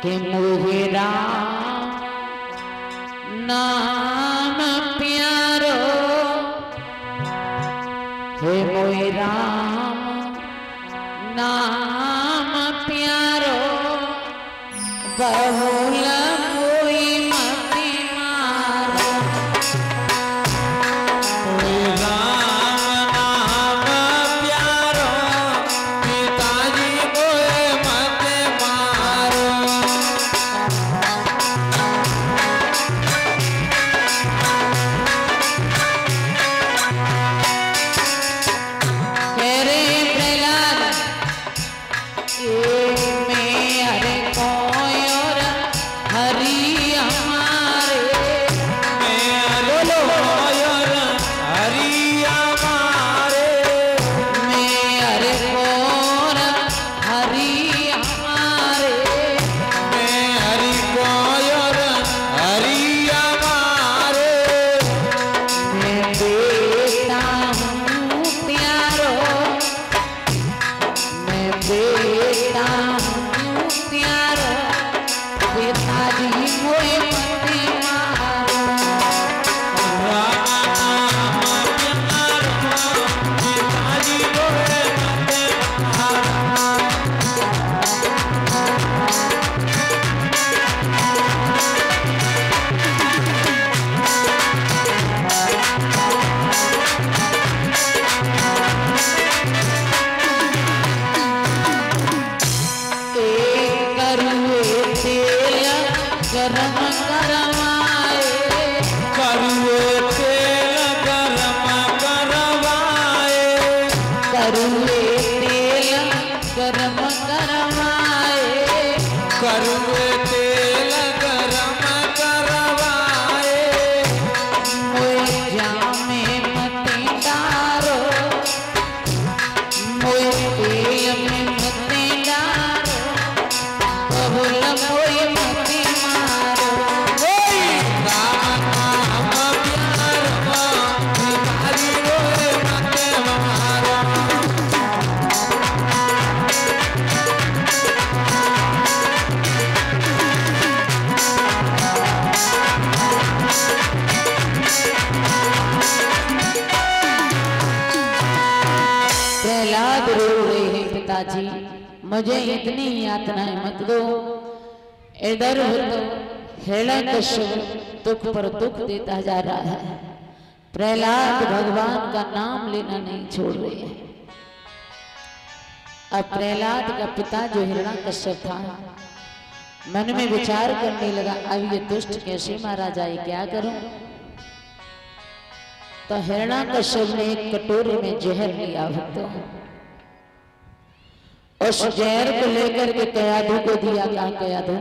कि मुझे राम नाम प्यारो हे मोहे राम नाम प्यारो बहुल मोई मति मारो जी मुझे इतनी यातनाएं मत दो। इधर हिरण्यकश्यप दुख पर दुख देता जा रहा है। प्रहलाद भगवान का नाम लेना नहीं छोड़ रहे हैं। अब प्रहलाद का पिता जो हिरण्यकश्यप था मन में विचार करने लगा, अब ये दुष्ट कैसे मारा जाए, क्या करूं। तो हिरण्यकश्यप ने एक कटोरे में जहर लिया भक्तों, उस जहर को लेकर के कयाधु को दिया। क्या कयाधु,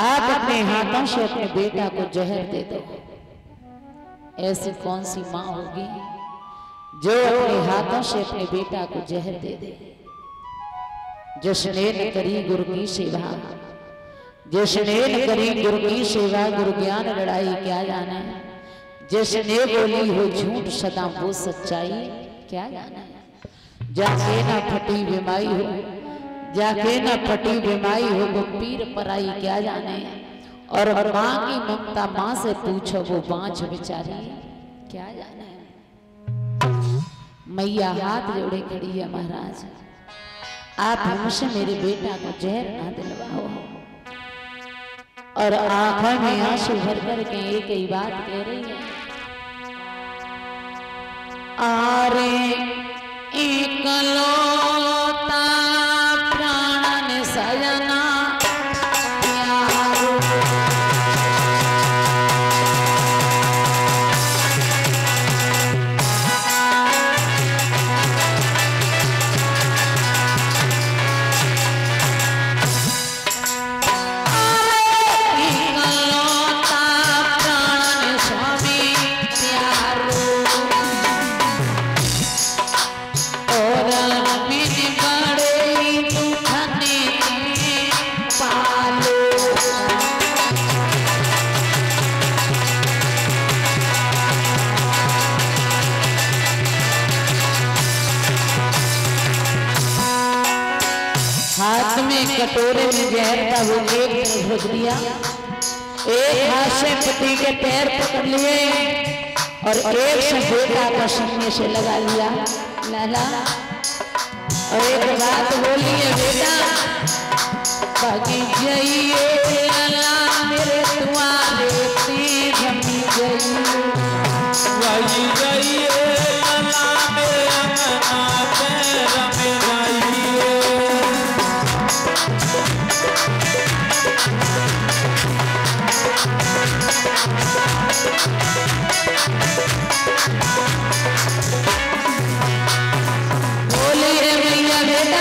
आप अपने हाथों से अपने बेटा को जहर दे दो। ऐसी कौन सी माँ होगी जो अपने हाथों से अपने बेटा को जहर दे दे। जिसने न करी गुरु की सेवा, जिसने न करी गुरु की सेवा, गुरु ज्ञान लड़ाई क्या जाने। जिसने बोली हो झूठ सदा वो सच्चाई क्या जाने। जाके ना फटी बीमाई हो, जाके ना फटी बीमाई हो, वो पीर पराई क्या जाने। और माँ की ममता माँ से पूछो, वो बाँझ बेचारी क्या जाने। मैया हाथ जोड़े खड़ी है, महाराज आप हमसे मेरे बेटा को जहर ना दिलवाओ। और आंखों में आंसू भर करके एक ही बात कह रही है, आरे एकलौता प्राण सजना प्यारो। एकलौता प्राण स्वामी प्यारो। और में कटोरे में जहर था वो एक भोज दिया, एक हाथ से पति के पैर पकड़ लिए और एक से बेटा का सीने से लगा लिया लाला, और एक बात बोली है बेटा, बाकी जाइए लाला मेरे तुम्हारे तीर रमी जाइए लाला मेरे अंगना पे रमी जाइए। बोलिए भैया बेटा,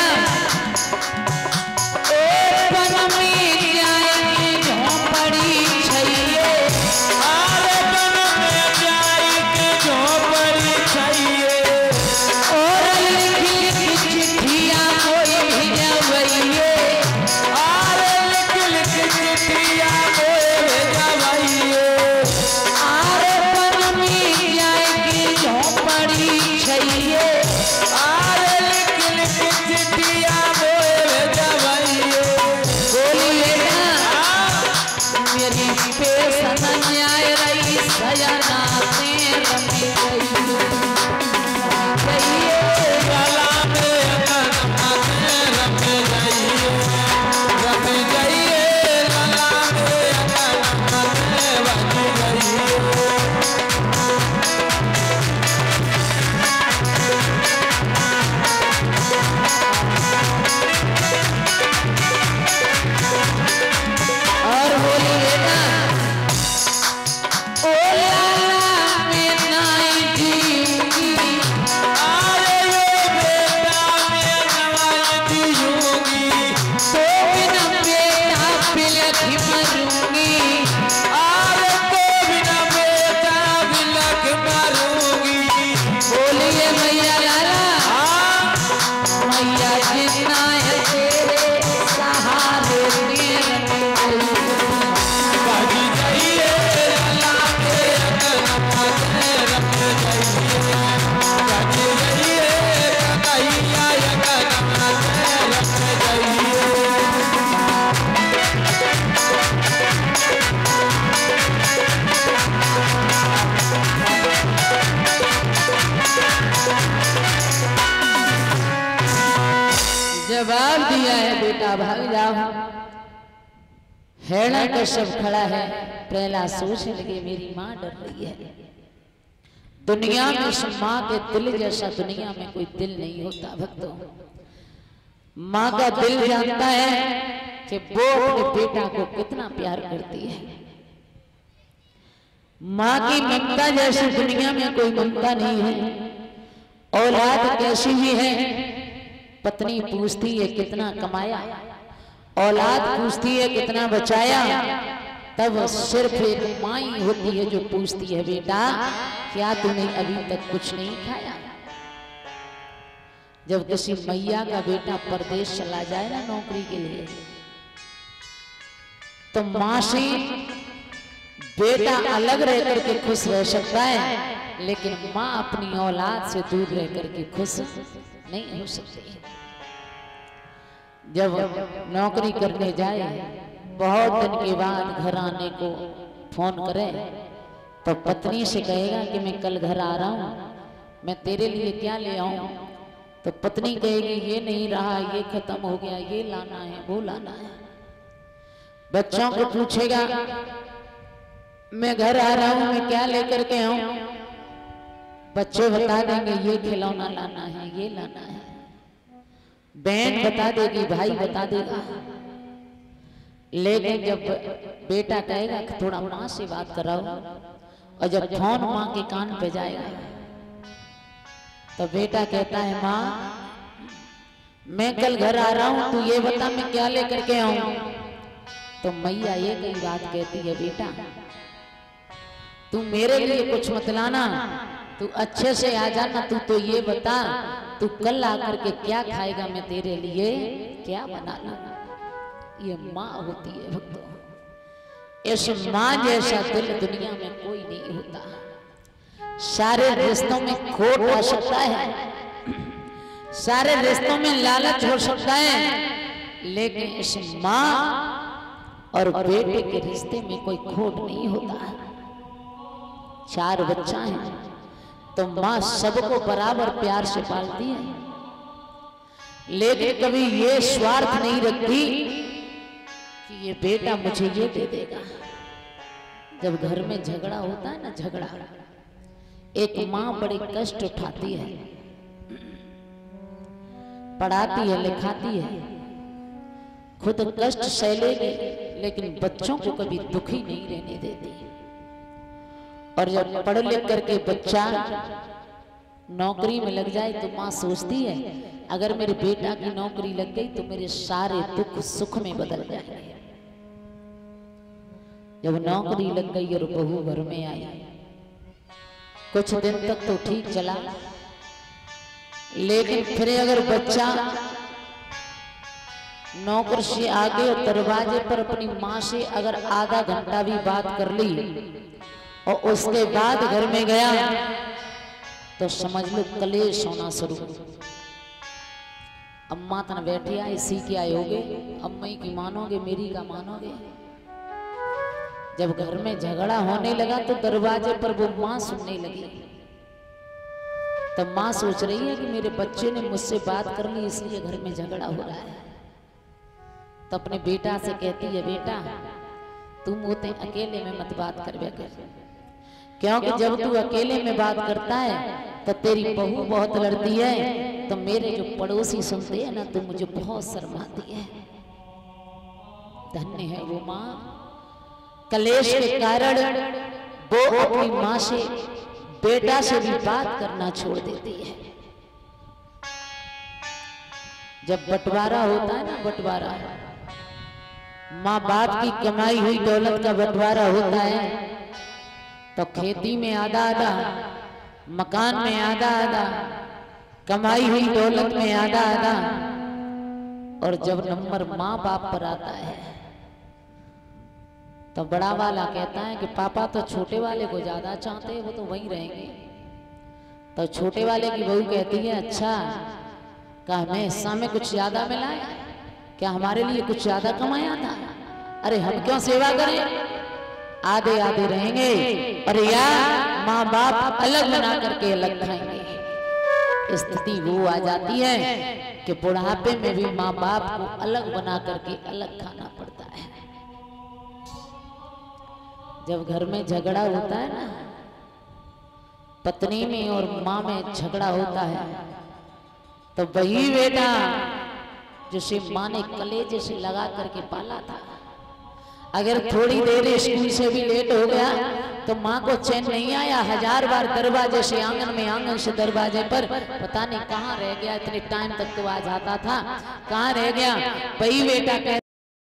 जवाब दिया है बेटा भाग जाओ। हेड़ा का शव खड़ा है, प्रहलाद सोचने लगे मेरी माँ डर रही है। दुनिया में इस माँ के दिल जैसा दुनिया में कोई दिल नहीं होता भक्तों। माँ का दिल जानता है कि वो अपने बेटा को कितना प्यार करती है। माँ की ममता जैसी दुनिया में कोई ममता नहीं है। औलाद कैसी ही है, पत्नी पूछती है कितना कमाया, औलाद पूछती है कितना बचाया, तब सिर्फ एक माँ ही होती है जो पूछती है बेटा क्या तूने अभी तक कुछ नहीं खाया। जब किसी मैया का बेटा परदेश चला जाए ना नौकरी के लिए, तो माँ से बेटा अलग रह करके खुश रह सकता है, लेकिन माँ अपनी औलाद से दूर रह करके खुश नहीं हो सकती। जब नौकरी करने जाए, बहुत दिन के बाद घर आने को फोन करे, तो पत्नी से कहेगा कि मैं कल घर आ रहा हूँ, मैं तेरे लिए क्या ले आऊं। तो पत्नी कहेगी ये नहीं रहा, ये खत्म हो गया, ये लाना है, वो लाना है। बच्चों को पूछेगा मैं घर आ रहा हूँ, मैं क्या लेकर के आऊं। बच्चे बता देंगे ये खिलौना लाना है, ये लाना है। बहन बता देगी, भाई बता देगा। लेकिन जब बेटा कहेगा कि थोड़ा माँ से बात कराओ, और जब फोन माँ के कान पे जाएगा, तो बेटा कहता है माँ मैं कल घर आ रहा हूँ, तू ये बता मैं क्या लेकर के आऊं। तो मैया ये कई बात कहती है बेटा तू मेरे लिए कुछ मत लाना, तू अच्छे से आ जाना, तू तो ये बता तू कल आकर के क्या खाएगा, मैं तेरे लिए क्या बना लूं। ये माँ होती है भक्तों। इस माँ जैसा दिल दुनिया में कोई नहीं होता। सारे रिश्तों में खोट आ सकता है, सारे रिश्तों में लालच हो सकता है, लेकिन इस माँ और बेटे के रिश्ते में कोई खोट नहीं होता है। 4 बच्चा हैं तो माँ सबको बराबर प्यार से पालती है, लेकिन कभी ये स्वार्थ नहीं रखती कि ये बेटा मुझे ये दे देगा। जब घर में झगड़ा होता है ना, झगड़ा, एक माँ बड़े कष्ट उठाती है, पढ़ाती है, लिखाती है, खुद कष्ट सह लेगी, लेकिन बच्चों को कभी दुखी नहीं रहने देती। और जब पढ़ लिख करके बच्चा नौकरी में लग जाए तो माँ सोचती है अगर मेरे बेटा की नौकरी लग गई तो मेरे सारे दुख सुख में बदल जाएंगे। जब नौकरी लग गई और बहू घर में आई, कुछ दिन तक तो ठीक चला, लेकिन फिर अगर बच्चा नौकर से आगे और दरवाजे पर अपनी माँ से अगर आधा घंटा भी बात कर ली और उसके बाद घर में गया तो समझ लो कलेश होना शुरू। अम्मा तन बैठी आए, सी के आए होगे, अम्मा की मानोगे, मेरी का मानोगे। जब घर में झगड़ा होने लगा तो दरवाजे पर वो माँ सुनने लगी। तब माँ सोच रही है कि मेरे बच्चे ने मुझसे बात कर ली इसलिए घर में झगड़ा हो रहा है। तो अपने बेटा से कहती है, बेटा तुम होते अकेले में मत बात कर, क्योंकि जब तू अकेले में बात करता है तो तेरी बहू बहुत लड़ती है, तो मेरे जो पड़ोसी सुनते हैं ना तो मुझे बहुत शर्माती है। धन्य है वो माँ, कलेश के कारण वो अपनी माँ से, बेटा से भी बात करना छोड़ देती है। जब बंटवारा होता है ना, बंटवारा, माँ बाप की कमाई हुई दौलत का बंटवारा होता है, तो खेती में आधा आधा, मकान में आधा आधा, कमाई हुई दौलत में आधा आधा। और जब नंबर माँ बाप पर आता है तो बड़ा वाला कहता है कि पापा तो छोटे वाले को ज्यादा चाहते हैं, वो तो वहीं रहेंगे। तो छोटे वाले की बहू कहती है, अच्छा क्या हमें हिस्सा में कुछ ज्यादा मिला है, क्या हमारे लिए कुछ ज्यादा कमाया था? अरे हम क्यों सेवा करें, आधे आधे रहेंगे, और या माँ बाप अलग बना करके अलग खाएंगे। स्थिति वो आ जाती है कि बुढ़ापे में भी माँ बाप को अलग बना करके अलग खाना पड़ता है। जब घर में झगड़ा होता है ना, पत्नी में और माँ में झगड़ा होता है, तो वही बेटा जिसे माँ ने कलेजे से लगा करके पाला था, अगर थोड़ी देर स्कूल से भी लेट हो गया तो माँ को चैन नहीं आया, 1000 बार दरवाजे से आंगन में, आंगन से दरवाजे पर, पता नहीं कहाँ रह गया, इतने टाइम तक तो आ जाता था, कहाँ रह गया। वही बेटा कहता